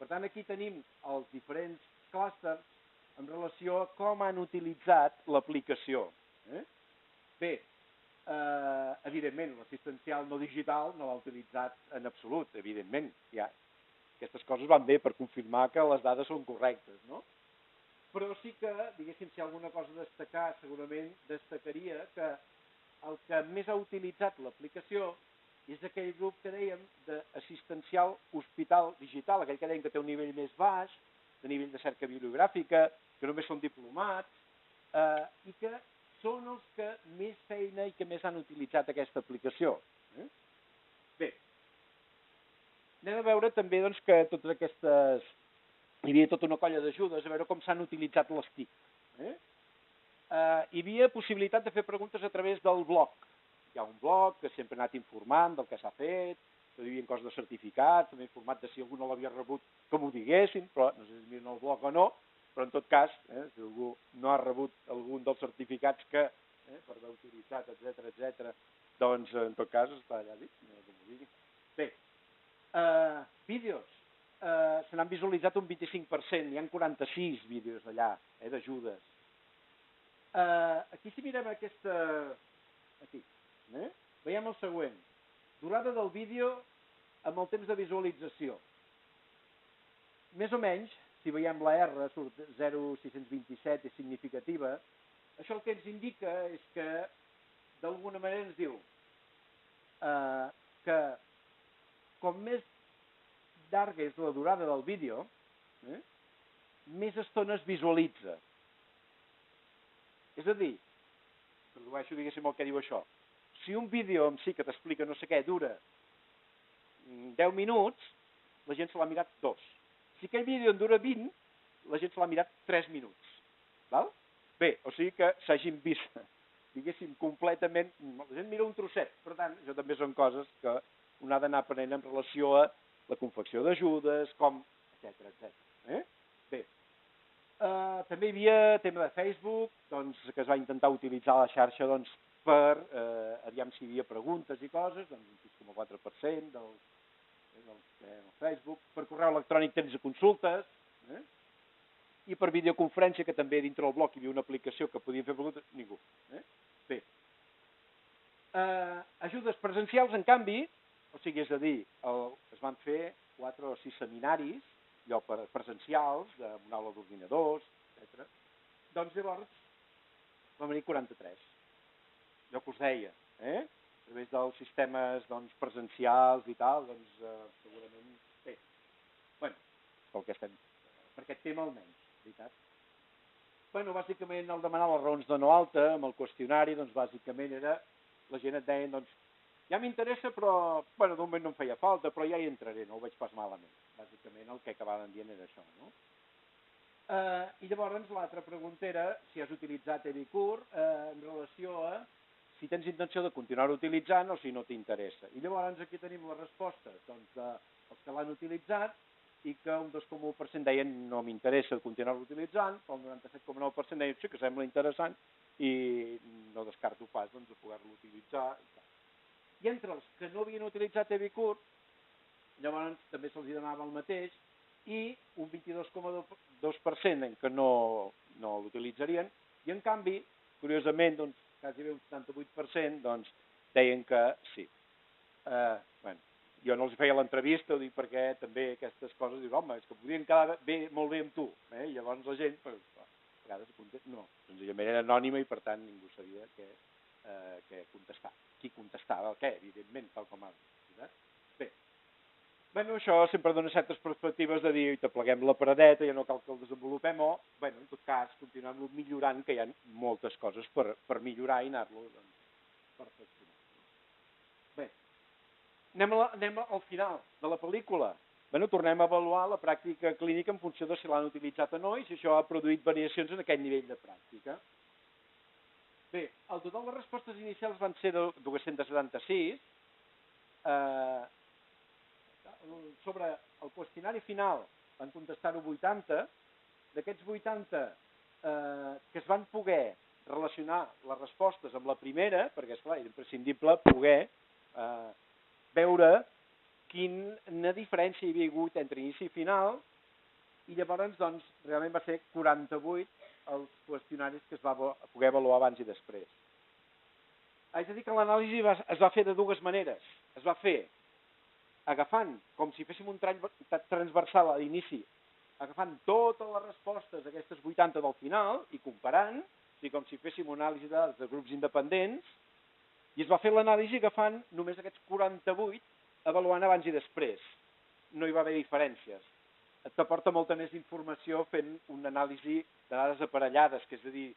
Per tant, aquí tenim els diferents clústers en relació a com han utilitzat l'aplicació. Bé, evidentment, l'assistencial no digital no l'ha utilitzat en absolut, evidentment, ja. Aquestes coses van bé per confirmar que les dades són correctes, no? Però sí que, diguéssim, si hi ha alguna cosa a destacar, segurament destacaria que el que més ha utilitzat l'aplicació és aquell grup que dèiem d'assistencial hospital digital, aquell que dèiem que té un nivell més baix, de nivell de cerca bibliogràfica, que només són diplomats, i que són els que més feina i que més han utilitzat aquesta aplicació. Bé, anem a veure també doncs, que totes aquestes... Hi havia tota una colla d'ajudes a veure com s'han utilitzat les TIC. Hi havia possibilitat de fer preguntes a través del blog. Hi ha un blog que sempre ha anat informant del que s'ha fet, que hi havia coses de certificats, també informat de si algú no l'havia rebut, que m'ho diguessin, però no sé si miren el blog o no, però en tot cas, si algú no ha rebut algun dels certificats que, per haver utilitzat, etc., doncs en tot cas està allà dit, no que m'ho digui. Bé, vídeos. Se n'han visualitzat un 25%, hi ha 46 vídeos allà, d'ajudes. Aquí si mirem aquesta... Aquí, veiem el següent. Durada del vídeo amb el temps de visualització. Més o menys, si veiem la R, surt 0,627, és significativa. Això el que ens indica és que, d'alguna manera ens diu que com més llarga és la durada del vídeo, més estona es visualitza. És a dir, tradueixo, diguéssim, el que diu això. Si un vídeo en si que t'explica no sé què dura 10 minuts, la gent se l'ha mirat 2. Si aquell vídeo en dura 20, la gent se l'ha mirat 3 minuts. Val? Bé, o sigui que s'hagin vist, diguéssim, completament... La gent mira un trosset, per tant, això també són coses que un ha d'anar aprenent en relació a la confecció d'ajudes, com, etc. Bé, també hi havia tema de Facebook, doncs, que es va intentar utilitzar la xarxa doncs, per aviam si hi havia preguntes i coses, doncs un 6,4% del Facebook, per correu electrònic temps de consultes, i per videoconferència, que també dintre del blog hi havia una aplicació que podien fer preguntes, ningú. Bé, ajudes presencials, en canvi, o sigui, és a dir, es van fer 4 o 6 seminaris, allò presencials, amb una aula d'ordinadors, etc. Doncs llavors van venir 43. Allò que us deia, a través dels sistemes presencials i tal, doncs segurament bé. Bé, pel que estem, per aquest tema almenys, veritat. Bé, bàsicament el demanar les raons de no alta, amb el qüestionari, doncs bàsicament era, la gent et deia, doncs, ja m'interessa, però, bueno, d'un moment no em feia falta, però ja hi entraré, no ho veig pas malament. Bàsicament el que acabaven dient era això, no? I llavors l'altra pregunta era si has utilitzat Epicur en relació a si tens intenció de continuar utilitzant o si no t'interessa. I llavors aquí tenim les respostes dels que l'han utilitzat i que un 2,1% deien no m'interessa continuar-lo utilitzant, però el 97,9% deien sí que sembla interessant i no descarto pas de poder-lo utilitzar. I entre els que no havien utilitzat Epicur, llavors també se'ls donava el mateix i un 22,2% en què no l'utilitzarien i en canvi, curiosament, quasi un 78% deien que sí. Jo no els feia l'entrevista, ho dic perquè també aquestes coses, dius, home, és que podrien quedar molt bé amb tu. I llavors la gent, a vegades no, senzillament era anònima i per tant ningú sabia què contestar. Qui contestava el què, evidentment, tal com ha dit. Bé, això sempre dona certes perspectives de dir, t'apleguem la paradeta, ja no cal que el desenvolupem, o, en tot cas, continuem millorant, que hi ha moltes coses per millorar i anar-lo perfeccionant. Bé, anem al final de la pel·lícula. Tornem a avaluar la pràctica clínica en funció de si l'han utilitzat o no i si això ha produït variacions en aquest nivell de pràctica. Bé, el total de respostes inicials van ser 276. Sobre el qüestionari final van contestar-ho 80. D'aquests 80 que es van poder relacionar les respostes amb la primera, perquè, esclar, era imprescindible poder veure quina diferència hi havia hagut entre inici i final, i llavors, realment va ser 48 els qüestionaris que es va poder avaluar abans i després. Haig de dir que l'anàlisi es va fer de dues maneres. Es va fer agafant, com si féssim un transversal a l'inici, agafant totes les respostes d'aquestes 80 del final i comparant, com si féssim una anàlisi de dades de grups independents, i es va fer l'anàlisi agafant només aquests 48 avaluant abans i després. No hi va haver diferències. T'aporta molta més informació fent una anàlisi de dades aparellades, que és a dir,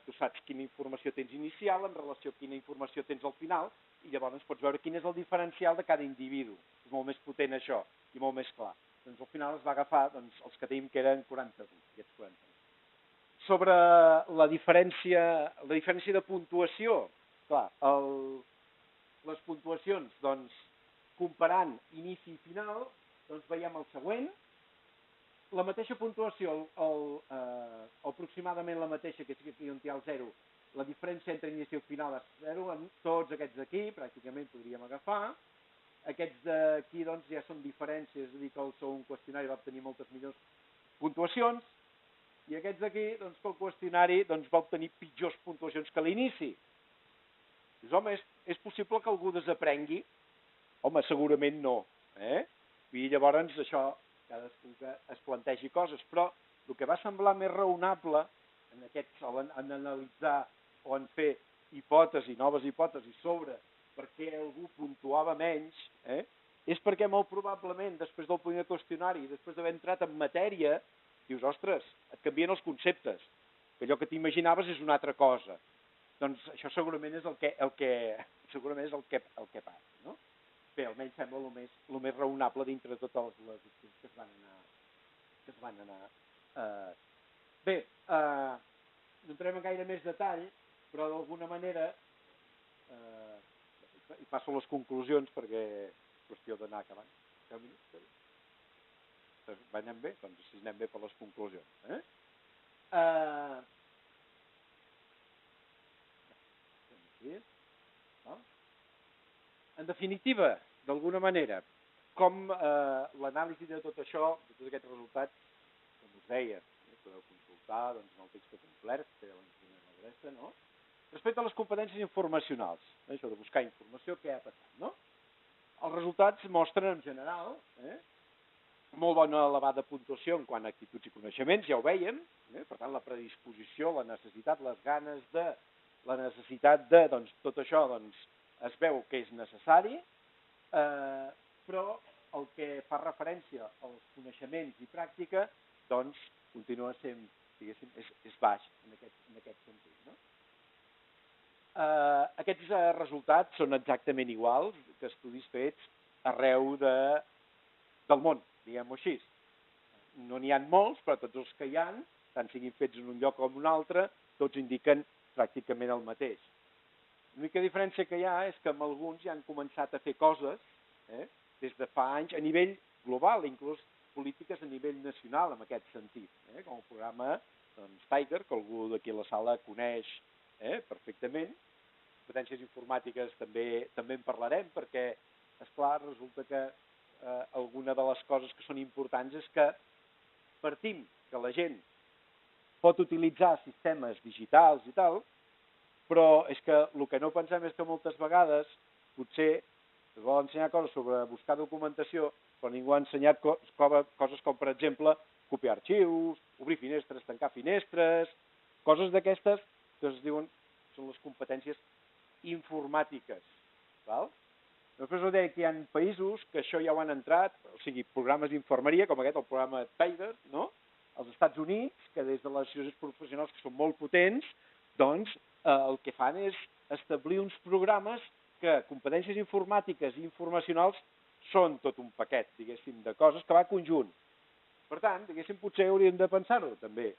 tu saps quina informació tens inicial en relació a quina informació tens al final i llavors pots veure quin és el diferencial de cada individu. És molt més potent això i molt més clar. Al final es va agafar els que tenim que eren 48, aquests 48. Sobre la diferència de puntuació, clar, les puntuacions, comparant inici i final, veiem el següent. La mateixa puntuació, aproximadament la mateixa, que és aquí on hi ha el 0, la diferència entre inici i final és 0, en tots aquests d'aquí pràcticament podríem agafar. Aquests d'aquí ja són diferències, és a dir, que el segon qüestionari va obtenir moltes millors puntuacions, i aquests d'aquí, que el qüestionari va obtenir pitjors puntuacions que l'inici. Dius, home, és possible que algú desaprengui? Home, segurament no. I llavors això, cadascú que es plantegi coses, però el que va semblar més raonable en analitzar o en fer noves hipòtesis sobre per què algú puntuava menys, és perquè molt probablement després del primer qüestionari, després d'haver entrat en matèria, dius, ostres, et canvien els conceptes, que allò que t'imaginaves és una altra cosa. Doncs això segurament és el que passa, no? Bé, almenys sembla el més raonable dintre de totes les opcions que es van anar. Bé, no entrem en gaire més detall, però d'alguna manera, i passo a les conclusions perquè és qüestió d'anar acabant. 10 minuts? Anem bé? Doncs si anem bé per les conclusions. En definitiva, d'alguna manera, com l'anàlisi de tot això, de tots aquests resultats, com us deia, podeu consultar en el text complet, que l'adreça, no? Respecte a les competències informacionals, això de buscar informació, què ha passat, no? Els resultats mostren, en general, molt bona elevada puntuació en quant a actituds i coneixements, ja ho vèiem, per tant, la predisposició, la necessitat, les ganes de, la necessitat de, tot això, es veu que és necessari, però el que fa referència als coneixements i pràctica, continua sent, diguéssim, és baix en aquest sentit, no? Aquests resultats són exactament iguals que estudis fets arreu del món, diguem-ho així. no n'hi ha molts, però tots els que hi ha, tant siguin fets en un lloc com en un altre, tots indiquen pràcticament el mateix. L'única diferència que hi ha és que amb alguns ja han començat a fer coses des de fa anys a nivell global, inclús polítiques a nivell nacional en aquest sentit, com el programa Tiger, que algú d'aquí a la sala coneix perfectament. Competències informàtiques també en parlarem perquè, esclar, resulta que alguna de les coses que són importants és que partim que la gent pot utilitzar sistemes digitals i tal, però és que el que no pensem és que moltes vegades potser es vol ensenyar coses sobre buscar documentació, però ningú ha ensenyat coses com, per exemple, copiar arxius, obrir finestres, tancar finestres, coses d'aquestes que es diuen són les competències informàtiques. Val? Després ho deia que hi ha països que això ja ho han entrat, o sigui, programes d'infermeria, com aquest, el programa Tiger, no? Als Estats Units, que des de les associacions professionals que són molt potents, doncs el que fan és establir uns programes que competències informàtiques i informacionals són tot un paquet, diguéssim, de coses que va conjunt. Per tant, diguéssim, potser hauríem de pensar-ho, també.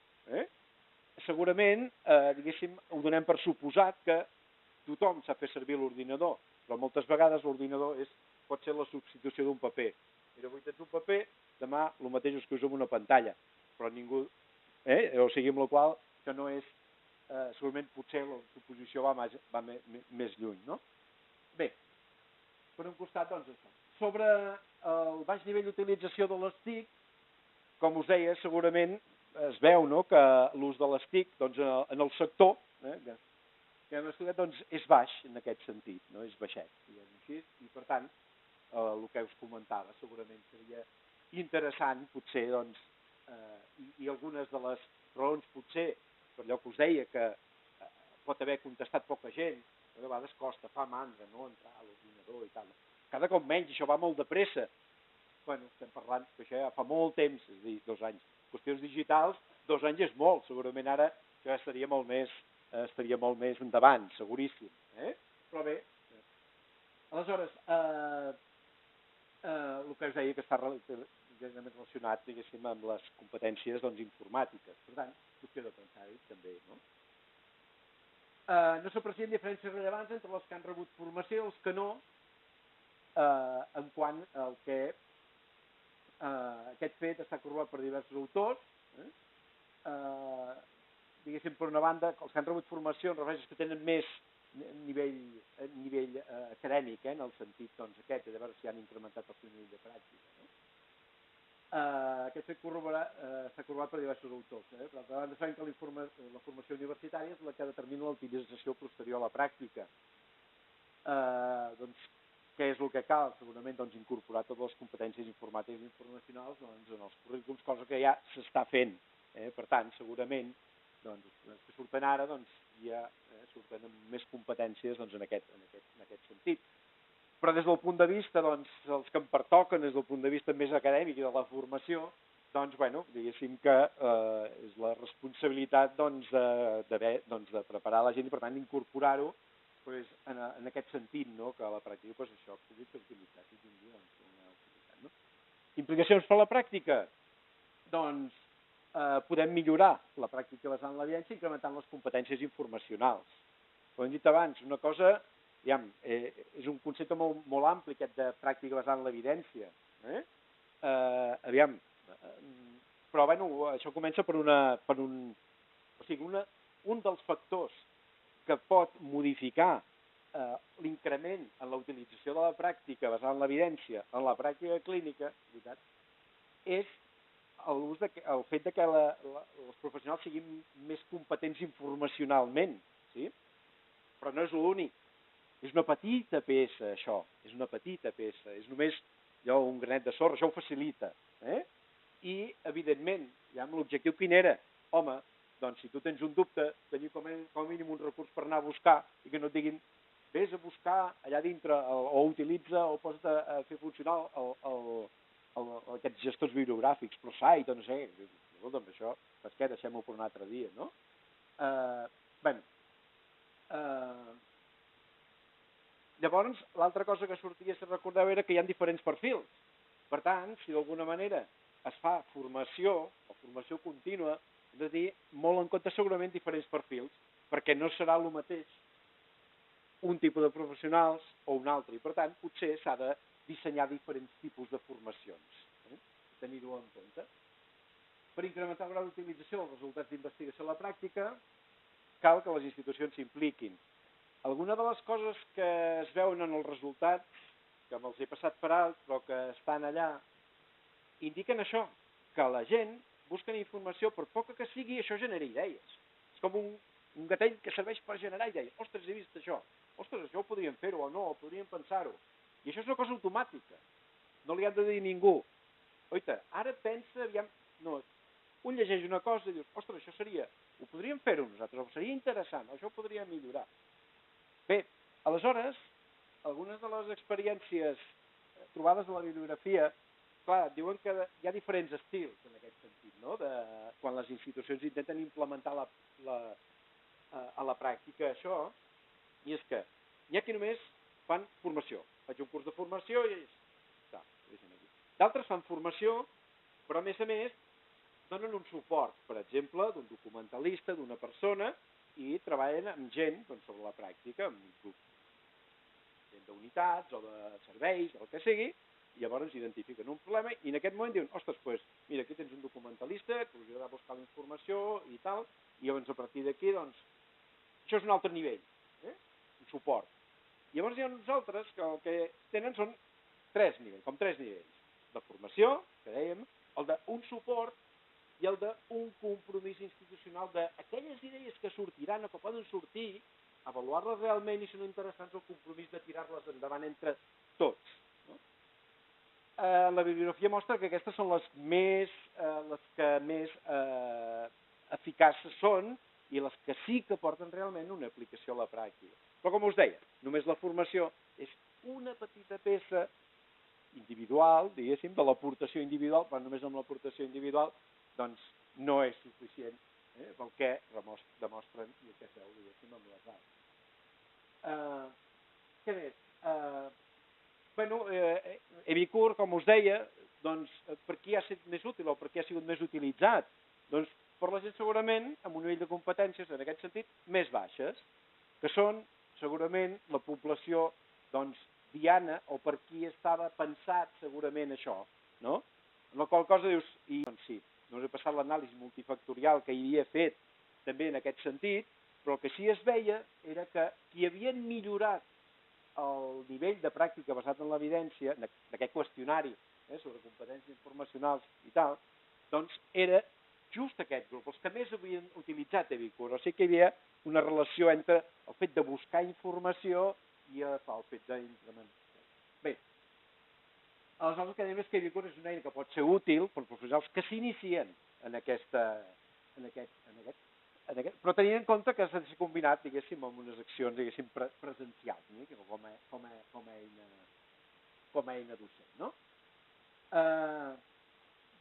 Segurament, diguéssim, ho donem per suposat que tothom sap fer servir l'ordinador, però moltes vegades l'ordinador pot ser la substitució d'un paper. Mira, avui tens un paper, demà el mateix és que usa una pantalla, però ningú... O sigui, amb la qual que no és... segurament potser la suposició va més lluny, no? Bé, per un costat, doncs, això. Sobre el baix nivell d'utilització de les TIC, com us deia, segurament es veu que l'ús de les TIC en el sector que hem estudiat és baix en aquest sentit, és baixet, i per tant, el que us comentava segurament seria interessant potser, i algunes de les raons potser, per allò que us deia, que pot haver contestat poca gent, a vegades costa, fa mandra, no?, entrar a l'ordinador i tal. Cada cop menys, això va molt de pressa. Bueno, estem parlant que això ja fa molt temps, és a dir, 2 anys. Qüestions digitals, 2 anys és molt, segurament ara això ja estaria molt més endavant, seguríssim. Però bé, aleshores, el que us deia que està relacionat, diguéssim, amb les competències informàtiques. Per tant, qüestió de pensar-hi també, no? No s'aprecien diferències rellevants entre els que han rebut formació i els que no, en quant al que aquest fet està corroborat per diversos autors. Diguéssim, per una banda, els que han rebut formació en referències que tenen més nivell acadèmic, en el sentit aquest, de veure si han incrementat el seu nivell de pràctica. Aquest fet està corroborat per diversos autors. Per altra banda, sabem que la formació universitària és la que determina la utilització posterior a la pràctica. Què és el que cal? Segurament incorporar totes les competències informàtiques i informacionals en els currículums, cosa que ja s'està fent. Per tant, segurament, els que surten ara ja surten amb més competències en aquest sentit. Però des del punt de vista, els que em pertoquen, des del punt de vista més acadèmic i de la formació, diguéssim que és la responsabilitat de preparar la gent i, per tant, incorporar-ho en aquest sentit, que a la pràctica això pugui ser utilitzat i tingui una utilitat. Implicacions per a la pràctica? Podem millorar la pràctica basada en l'evidència incrementant les competències informacionals. Com hem dit abans, una cosa... és un concepte molt ampli, aquest de pràctica basada en l'evidència. Però això comença per un... O sigui, un dels factors que pot modificar l'increment en la utilització de la pràctica basada en l'evidència en la pràctica clínica, és el fet que els professionals siguin més competents informacionalment. Però no és l'únic. És una petita peça, això. És una petita peça. És només un granet de sorra. Això ho facilita. I, evidentment, l'objectiu quin era? Home, si tu tens un dubte, tenir com a mínim un recurs per anar a buscar i que no et diguin vés a buscar allà dintre o utilitza o posa't a fer funcionar aquests gestors bibliogràfics, ProSite o no sé. Escolta'm, això, doncs què? Deixem-ho per un altre dia, no? Llavors, l'altra cosa que sortia, si recordeu, era que hi ha diferents perfils. Per tant, si d'alguna manera es fa formació o formació contínua, hem de dir molt en compte segurament diferents perfils, perquè no serà el mateix un tipus de professionals o un altre, i per tant potser s'ha de dissenyar diferents tipus de formacions. Tenir-ho en compte. Per incrementar el grau d'utilització dels resultats d'investigació a la pràctica, cal que les institucions s'impliquin. Algunes de les coses que es veuen en els resultats, que me'ls he passat per alt, però que estan allà, indiquen això, que la gent busca informació, per poca que sigui, això genera idees. És com un gatell que serveix per generar idees. Ostres, he vist això. Ostres, això ho podríem fer-ho o no, o podríem pensar-ho. I això és una cosa automàtica. No li han de dir ningú. Oita, ara pensa, aviam... No, un llegeix una cosa i dius, ostres, això seria... Ho podríem fer-ho nosaltres, seria interessant, això ho podríem millorar. Bé, aleshores, algunes de les experiències trobades a la bibliografia, clar, diuen que hi ha diferents estils en aquest sentit, no? Quan les institucions intenten implementar a la pràctica això, i és que n'hi ha qui només fan formació. Faig un curs de formació i està. D'altres fan formació, però a més donen un suport, per exemple, d'un documentalista, d'una persona, i treballen amb gent sobre la pràctica, amb un grup d'unitats o de serveis, o el que sigui, i llavors identifiquen un problema i en aquest moment diuen, ostres, doncs, mira, aquí tens un documentalista que us ajudarà a buscar la informació i tal, i llavors a partir d'aquí, doncs, això és un altre nivell, un suport. I llavors hi ha uns altres que el que tenen són tres nivells. De formació, que dèiem, el d'un suport i el d'un compromís institucional d'aquelles idees que sortiran o que poden sortir, avaluar-les realment i si no interessants el compromís de tirar-les endavant entre tots. La bibliografia mostra que aquestes són les que més eficaces són i les que sí que porten realment una aplicació a la pràctica. Però com us deia, només la formació és una petita peça individual, diguéssim, de l'aportació individual, però només amb l'aportació individual doncs no és suficient pel que demostren i el que es veu, diguéssim, amb les dades. Què més? Epicur, com us deia, doncs, per qui ha estat més útil o per qui ha sigut més utilitzat? Doncs per la gent segurament amb un nivell de competències, en aquest sentit, més baixes, que són segurament la població diana o per qui estava pensat segurament això, no? En la qual cosa dius, i doncs sí, no us he passat l'anàlisi multifactorial que hi havia fet també en aquest sentit, però el que sí es veia era que qui havien millorat el nivell de pràctica basat en l'evidència, d'aquest qüestionari sobre competències informacionals i tal, doncs era just aquest grup, els que més havien utilitzat Epicur. O sigui que hi havia una relació entre el fet de buscar informació i el fet d'implementar. Bé, aleshores el que dèiem és que Epicur és una eina que pot ser útil per professionals que s'inicien en però tenint en compte que s'ha de ser combinat, diguéssim, amb unes accions, diguéssim, presencials, com a eina docent, no?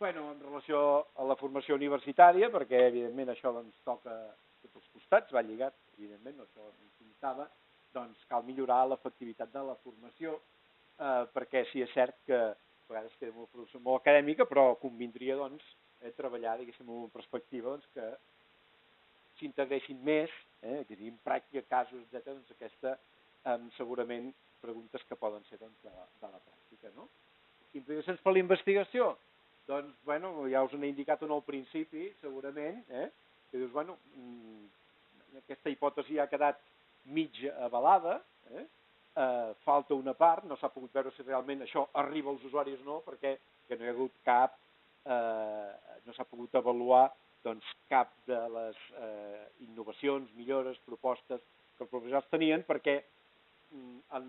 En relació a la formació universitària, perquè evidentment això toca tots els costats, va lligat, evidentment, això ens comentava, doncs cal millorar l'efectivitat de la formació, perquè sí és cert que a vegades queda una formació molt acadèmica, però convindria treballar, diguéssim, amb una perspectiva que s'integressin més, que siguin pràctica, casos, etc. Aquesta, segurament, preguntes que poden ser de la pràctica, no? Implicacions per la investigació? Doncs, ja us n'he indicat un al principi, segurament, que dius, aquesta hipòtesi ha quedat mig avalada, falta una part, no s'ha pogut veure si realment això arriba als usuaris o no, perquè no hi ha hagut no s'ha pogut avaluar cap de les innovacions, millores, propostes que els professionals tenien, perquè en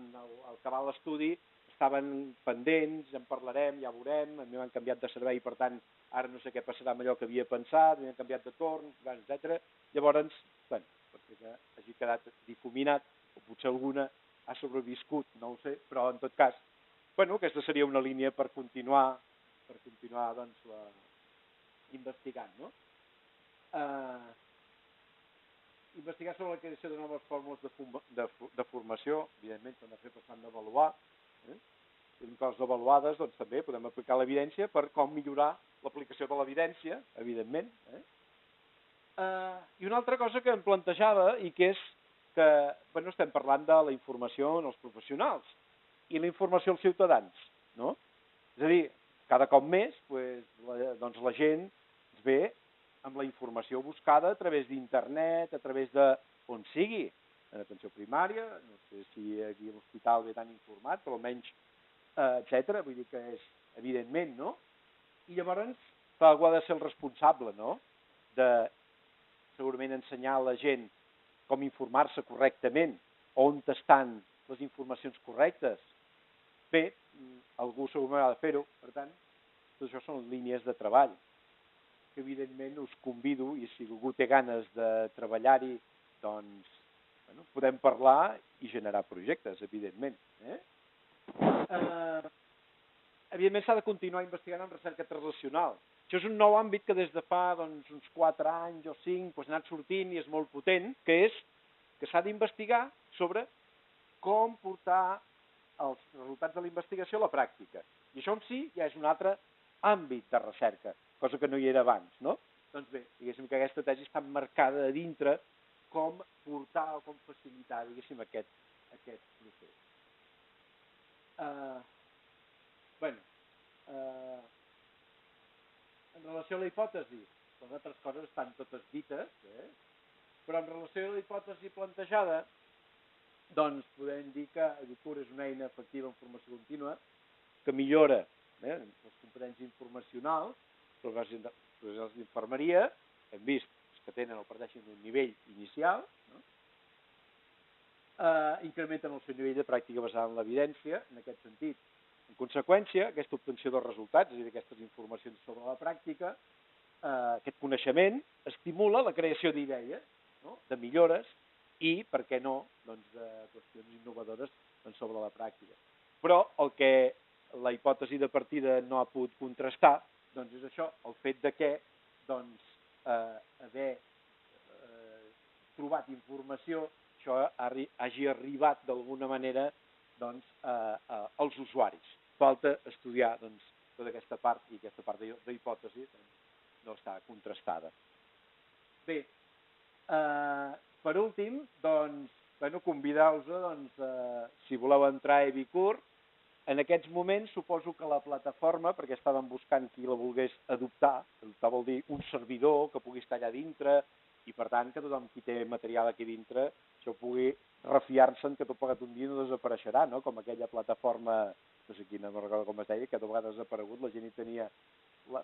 acabar l'estudi estaven pendents, en parlarem, ja veurem, a mi m'han canviat de servei, per tant, ara no sé què passarà amb allò que havia pensat, m'han canviat de torn, etc. Llavors, pot ser que hagi quedat difuminat, o potser alguna ha sobreviscut, no ho sé, però en tot cas, aquesta seria una línia per continuar investigant, no? Investigar sobre la creació de noves fórmules de formació, evidentment s'han de fer, però s'han d'avaluar. inclòs avaluades, doncs també podem aplicar l'evidència per com millorar l'aplicació de l'evidència, evidentment. I una altra cosa que em plantejava i que és que estem parlant de la informació als professionals i la informació als ciutadans, no? És a dir, cada cop més doncs la gent es ve amb la informació buscada a través d'internet, a través de on sigui, en atenció primària, no sé si aquí a l'hospital ve tan informat, però almenys, etc. Vull dir que és evidentment, no? I llavors, algú ha de ser el responsable, no? De segurament ensenyar a la gent com informar-se correctament, on estan les informacions correctes. Bé, algú segurament ha de fer-ho, per tant, tot això són línies de treball, que evidentment us convido, i si algú té ganes de treballar-hi, doncs podem parlar i generar projectes, evidentment. Evidentment s'ha de continuar investigant en recerca translacional. Això és un nou àmbit que des de fa uns 4 anys o 5 ha anat sortint i és molt potent, que és que s'ha d'investigar sobre com portar els resultats de la investigació a la pràctica. I això en si ja és un altre àmbit de recerca, cosa que no hi era abans, no? Doncs bé, diguéssim que aquesta tesi està emmarcada a dintre com portar o com facilitar, diguéssim, aquest procés. En relació a la hipòtesi, les altres coses estan totes dites, però en relació a la hipòtesi plantejada, doncs podem dir que Epicur és una eina efectiva en formació contínua que millora les competències informacionals, professionals d'infermeria, hem vist que tenen o parteixen d'un nivell inicial, incrementen el seu nivell de pràctica basada en l'evidència, en aquest sentit. En conseqüència, aquesta obtenció dels resultats, és a dir, aquestes informacions sobre la pràctica, aquest coneixement estimula la creació d'idees, de millores i, per què no, de qüestions innovadores sobre la pràctica. Però el que la hipòtesi de partida no ha pogut contrastar és això, el fet de que haver trobat informació, això hagi arribat d'alguna manera als usuaris. Falta estudiar tota aquesta part i aquesta part d'hipòtesi no està contrastada. Bé, per últim, convidar-vos, si voleu entrar a Epicur, en aquests moments suposo que la plataforma, perquè estàvem buscant qui la volgués adoptar vol dir un servidor que pugui estar allà dintre i per tant que tothom qui té material aquí dintre això pugui refiar-se'n que tot plegat un dia no desapareixerà, no? Com aquella plataforma, no sé quina, no recordo com es deia, que tot plegat ha desaparegut, la gent hi tenia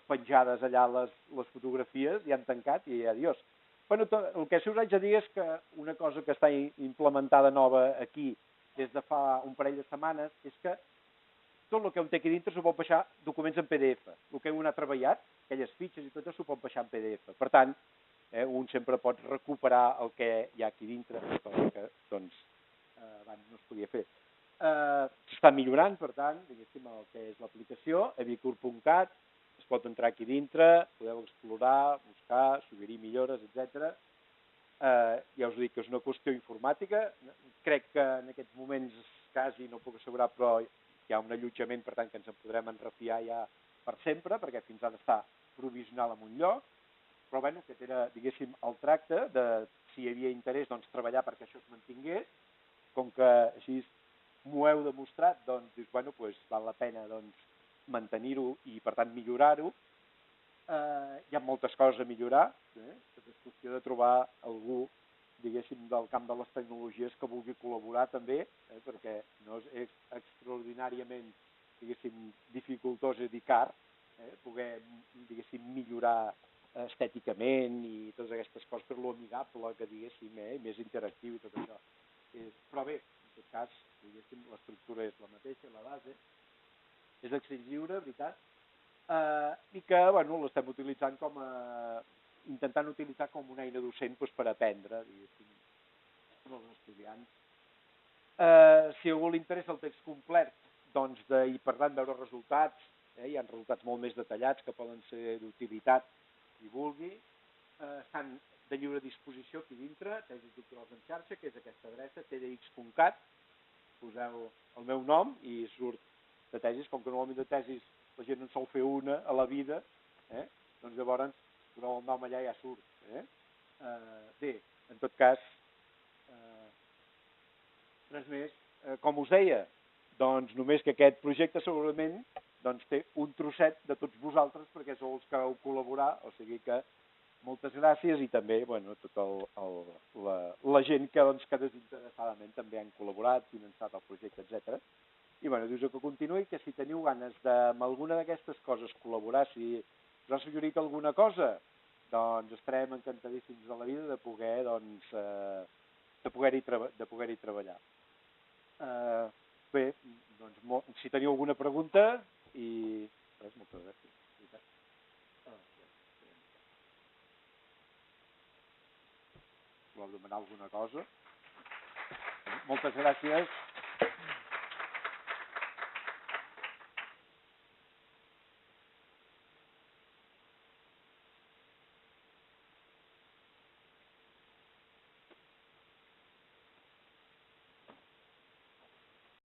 penjades allà les fotografies i han tancat i adiós. El que sí us haig de dir és que una cosa que està implementada nova aquí des de fa un parell de setmanes és que tot el que un té aquí dintre s'ho pot baixar documents en PDF. El que un ha treballat, aquelles fitxes i tot això s'ho pot baixar en PDF. Per tant, un sempre pot recuperar el que hi ha aquí dintre, cosa que abans no es podia fer. S'està millorant, per tant, diguéssim, el que és l'aplicació, epicur.cat, es pot entrar aquí dintre, podeu explorar, buscar, suggerir millores, etc. Ja us dic que és una qüestió informàtica. Crec que en aquests moments quasi no puc assegurar, però hi ha un allotjament, per tant, que ens en podrem enrefiar ja per sempre, perquè fins ara està provisional en un lloc. Però, bueno, aquest era, diguéssim, el tracte de, si hi havia interès, treballar perquè això es mantingués. Com que així m'ho heu demostrat, dius, bueno, val la pena, mantenir-ho i, per tant, millorar-ho. Hi ha moltes coses a millorar. És qüestió de trobar algú, diguéssim, del camp de les tecnologies que vulgui col·laborar també, perquè no és extraordinàriament, diguéssim, dificultós i car poder, diguéssim, millorar estèticament i totes aquestes coses, per lo amigable que, diguéssim, més interactiu i tot això. Però bé, en tot cas, diguéssim, l'estructura és la mateixa, la base. És d'accés lliure, veritat, i que l'estem utilitzant intentant utilitzar com una eina docent per aprendre, diguéssim, els estudiants. Si a algú li interessa el text complet, i per tant veure resultats, hi ha resultats molt més detallats que poden ser d'utilitat qui vulgui, estan de lliure disposició aquí dintre, tesis doctorals en xarxa, que és aquesta adreça, tdx.cat, poseu el meu nom i surt de tesis, com que normalment de tesis la gent en sol fer una a la vida, doncs llavors el nom allà ja surt. Bé, en tot cas, res més. Com us deia, doncs només que aquest projecte segurament té un trosset de tots vosaltres perquè sou els que heu col·laborat, o sigui que moltes gràcies i també tota la gent que desinteressadament també han col·laborat, finançat el projecte, etc. I dius que continuï, que si teniu ganes amb alguna d'aquestes coses col·laborar, si us ha suggerit alguna cosa, doncs estarem encantadíssims de la vida de poder-hi treballar. Bé, doncs si teniu alguna pregunta i res, moltes gràcies. Voleu demanar alguna cosa? Moltes gràcies.